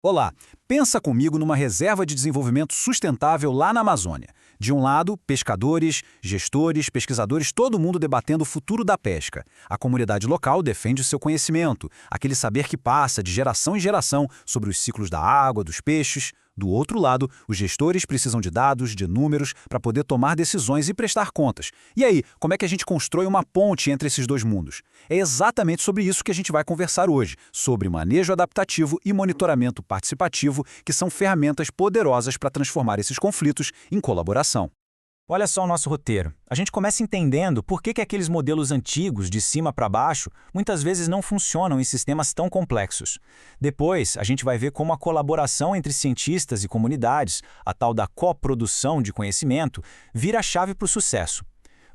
Olá, pensa comigo numa reserva de desenvolvimento sustentável lá na Amazônia. De um lado, pescadores, gestores, pesquisadores, todo mundo debatendo o futuro da pesca. A comunidade local defende o seu conhecimento, aquele saber que passa de geração em geração sobre os ciclos da água, dos peixes. Do outro lado, os gestores precisam de dados, de números, para poder tomar decisões e prestar contas. E aí, como é que a gente constrói uma ponte entre esses dois mundos? É exatamente sobre isso que a gente vai conversar hoje, sobre manejo adaptativo e monitoramento participativo, que são ferramentas poderosas para transformar esses conflitos em colaboração. Olha só o nosso roteiro. A gente começa entendendo por que aqueles modelos antigos, de cima para baixo, muitas vezes não funcionam em sistemas tão complexos. Depois, a gente vai ver como a colaboração entre cientistas e comunidades, a tal da coprodução de conhecimento, vira a chave para o sucesso.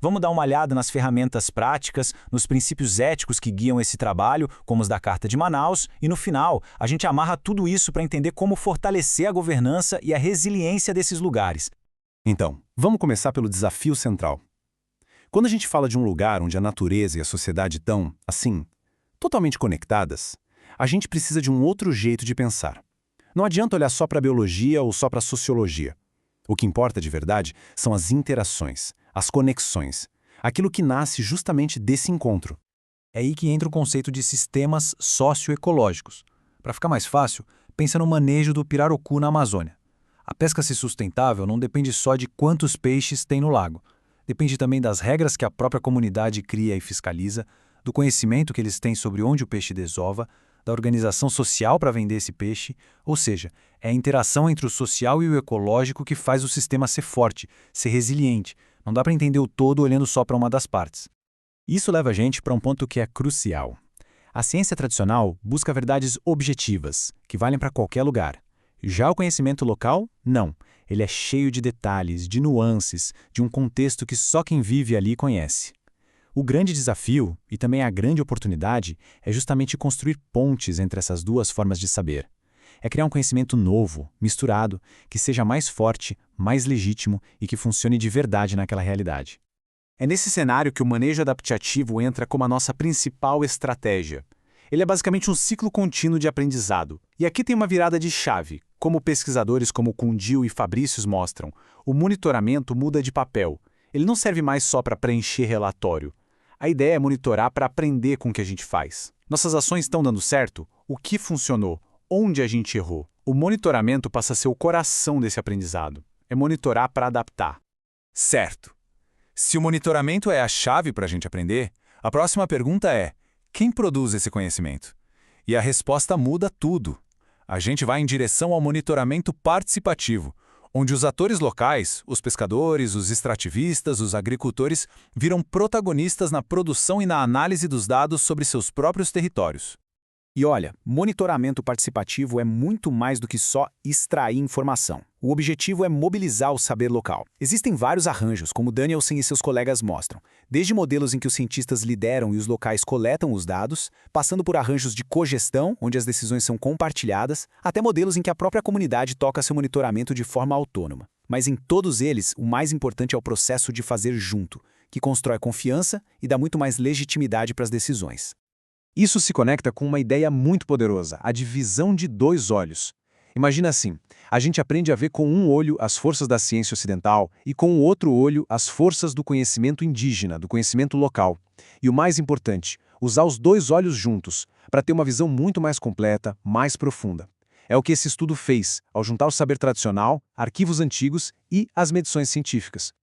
Vamos dar uma olhada nas ferramentas práticas, nos princípios éticos que guiam esse trabalho, como os da Carta de Manaus, e no final, a gente amarra tudo isso para entender como fortalecer a governança e a resiliência desses lugares. Então, vamos começar pelo desafio central. Quando a gente fala de um lugar onde a natureza e a sociedade estão, assim, totalmente conectadas, a gente precisa de um outro jeito de pensar. Não adianta olhar só para a biologia ou só para a sociologia. O que importa de verdade são as interações, as conexões, aquilo que nasce justamente desse encontro. É aí que entra o conceito de sistemas socioecológicos. Para ficar mais fácil, pensa no manejo do pirarucu na Amazônia. A pesca ser sustentável não depende só de quantos peixes tem no lago. Depende também das regras que a própria comunidade cria e fiscaliza, do conhecimento que eles têm sobre onde o peixe desova, da organização social para vender esse peixe, ou seja, é a interação entre o social e o ecológico que faz o sistema ser forte, ser resiliente. Não dá para entender o todo olhando só para uma das partes. Isso leva a gente para um ponto que é crucial. A ciência tradicional busca verdades objetivas, que valem para qualquer lugar. Já o conhecimento local, não. Ele é cheio de detalhes, de nuances, de um contexto que só quem vive ali conhece. O grande desafio, e também a grande oportunidade, é justamente construir pontes entre essas duas formas de saber. É criar um conhecimento novo, misturado, que seja mais forte, mais legítimo e que funcione de verdade naquela realidade. É nesse cenário que o manejo adaptativo entra como a nossa principal estratégia. Ele é basicamente um ciclo contínuo de aprendizado. E aqui tem uma virada de chave. Como pesquisadores como Cundil e Fabrícios mostram, o monitoramento muda de papel. Ele não serve mais só para preencher relatório. A ideia é monitorar para aprender com o que a gente faz. Nossas ações estão dando certo? O que funcionou? Onde a gente errou? O monitoramento passa a ser o coração desse aprendizado. É monitorar para adaptar. Certo. Se o monitoramento é a chave para a gente aprender, a próxima pergunta é: quem produz esse conhecimento? E a resposta muda tudo. A gente vai em direção ao monitoramento participativo, onde os atores locais, os pescadores, os extrativistas, os agricultores, viram protagonistas na produção e na análise dos dados sobre seus próprios territórios. E olha, monitoramento participativo é muito mais do que só extrair informação. O objetivo é mobilizar o saber local. Existem vários arranjos, como Danielson e seus colegas mostram, desde modelos em que os cientistas lideram e os locais coletam os dados, passando por arranjos de cogestão, onde as decisões são compartilhadas, até modelos em que a própria comunidade toca seu monitoramento de forma autônoma. Mas em todos eles, o mais importante é o processo de fazer junto, que constrói confiança e dá muito mais legitimidade para as decisões. Isso se conecta com uma ideia muito poderosa, a divisão de dois olhos. Imagina assim, a gente aprende a ver com um olho as forças da ciência ocidental e com o outro olho as forças do conhecimento indígena, do conhecimento local. E o mais importante, usar os dois olhos juntos, para ter uma visão muito mais completa, mais profunda. É o que esse estudo fez, ao juntar o saber tradicional, arquivos antigos e as medições científicas.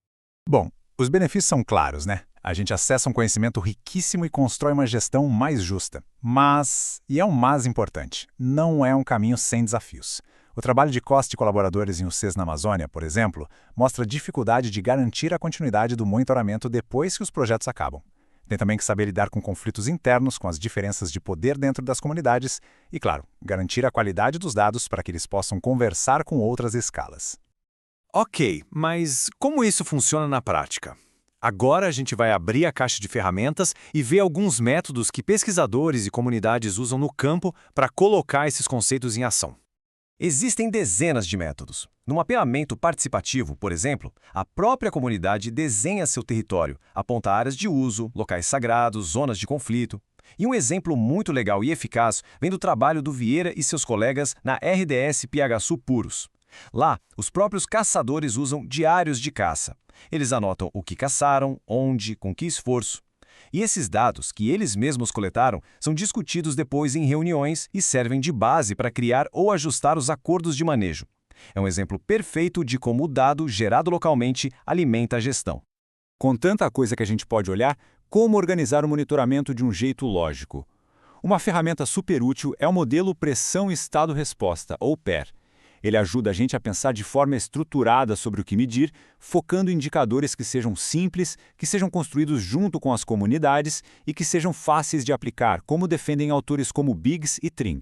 Bom, os benefícios são claros, né? A gente acessa um conhecimento riquíssimo e constrói uma gestão mais justa. Mas, e é um mas importante, não é um caminho sem desafios. O trabalho de Costa e colaboradores em UCs na Amazônia, por exemplo, mostra a dificuldade de garantir a continuidade do monitoramento depois que os projetos acabam. Tem também que saber lidar com conflitos internos, com as diferenças de poder dentro das comunidades e, claro, garantir a qualidade dos dados para que eles possam conversar com outras escalas. Ok, mas como isso funciona na prática? Agora a gente vai abrir a caixa de ferramentas e ver alguns métodos que pesquisadores e comunidades usam no campo para colocar esses conceitos em ação. Existem dezenas de métodos. No mapeamento participativo, por exemplo, a própria comunidade desenha seu território, aponta áreas de uso, locais sagrados, zonas de conflito. E um exemplo muito legal e eficaz vem do trabalho do Vieira e seus colegas na RDS PHSU Puros. Lá, os próprios caçadores usam diários de caça. Eles anotam o que caçaram, onde, com que esforço. E esses dados, que eles mesmos coletaram, são discutidos depois em reuniões e servem de base para criar ou ajustar os acordos de manejo. É um exemplo perfeito de como o dado gerado localmente alimenta a gestão. Com tanta coisa que a gente pode olhar, como organizar o monitoramento de um jeito lógico? Uma ferramenta super útil é o modelo Pressão-Estado-Resposta, ou PER. Ele ajuda a gente a pensar de forma estruturada sobre o que medir, focando em indicadores que sejam simples, que sejam construídos junto com as comunidades e que sejam fáceis de aplicar, como defendem autores como Biggs e Tring.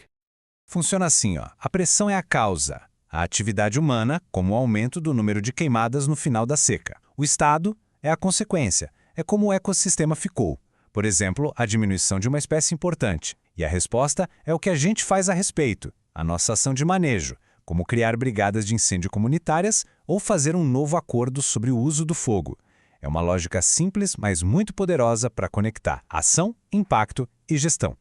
Funciona assim, ó. A pressão é a causa. A atividade humana, como o aumento do número de queimadas no final da seca. O estado é a consequência. É como o ecossistema ficou. Por exemplo, a diminuição de uma espécie importante. E a resposta é o que a gente faz a respeito, a nossa ação de manejo, como criar brigadas de incêndio comunitárias ou fazer um novo acordo sobre o uso do fogo. É uma lógica simples, mas muito poderosa para conectar ação, impacto e gestão.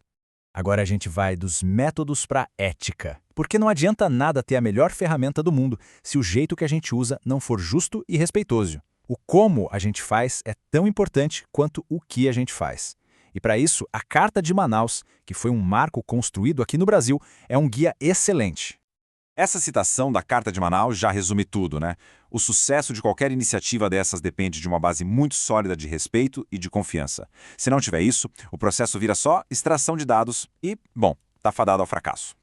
Agora a gente vai dos métodos para a ética. Porque não adianta nada ter a melhor ferramenta do mundo se o jeito que a gente usa não for justo e respeitoso. O como a gente faz é tão importante quanto o que a gente faz. E para isso, a Carta de Manaus, que foi um marco construído aqui no Brasil, é um guia excelente. Essa citação da Carta de Manaus já resume tudo, né? O sucesso de qualquer iniciativa dessas depende de uma base muito sólida de respeito e de confiança. Se não tiver isso, o processo vira só extração de dados e, bom, tá fadado ao fracasso.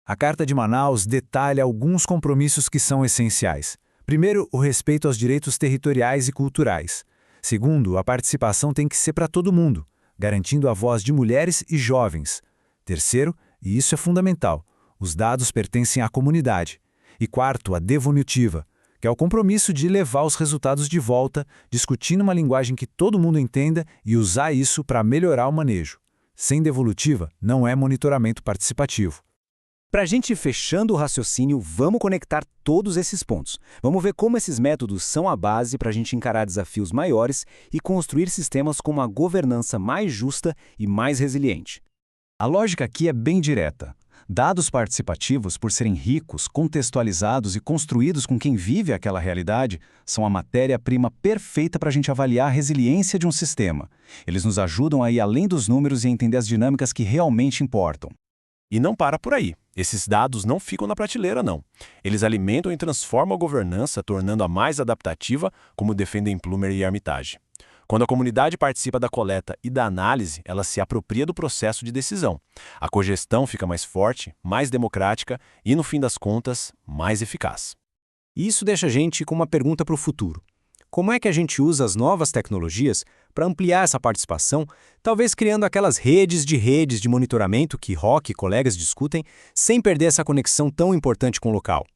A Carta de Manaus detalha alguns compromissos que são essenciais. Primeiro, o respeito aos direitos territoriais e culturais. Segundo, a participação tem que ser para todo mundo, garantindo a voz de mulheres e jovens. Terceiro, e isso é fundamental, os dados pertencem à comunidade. E quarto, a devolutiva, que é o compromisso de levar os resultados de volta, discutindo uma linguagem que todo mundo entenda e usar isso para melhorar o manejo. Sem devolutiva, não é monitoramento participativo. Para a gente ir fechando o raciocínio, vamos conectar todos esses pontos. Vamos ver como esses métodos são a base para a gente encarar desafios maiores e construir sistemas com uma governança mais justa e mais resiliente. A lógica aqui é bem direta. Dados participativos, por serem ricos, contextualizados e construídos com quem vive aquela realidade, são a matéria-prima perfeita para a gente avaliar a resiliência de um sistema. Eles nos ajudam a ir além dos números e a entender as dinâmicas que realmente importam. E não para por aí. Esses dados não ficam na prateleira, não. Eles alimentam e transformam a governança, tornando-a mais adaptativa, como defendem Plummer e Armitage. Quando a comunidade participa da coleta e da análise, ela se apropria do processo de decisão. A cogestão fica mais forte, mais democrática e, no fim das contas, mais eficaz. E isso deixa a gente com uma pergunta para o futuro. Como é que a gente usa as novas tecnologias para ampliar essa participação, talvez criando aquelas redes de monitoramento que Rock e colegas discutem, sem perder essa conexão tão importante com o local?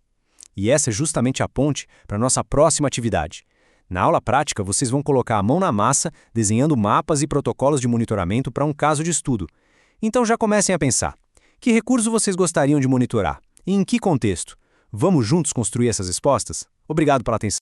E essa é justamente a ponte para a nossa próxima atividade. Na aula prática, vocês vão colocar a mão na massa, desenhando mapas e protocolos de monitoramento para um caso de estudo. Então já comecem a pensar. Que recurso vocês gostariam de monitorar? E em que contexto? Vamos juntos construir essas respostas? Obrigado pela atenção.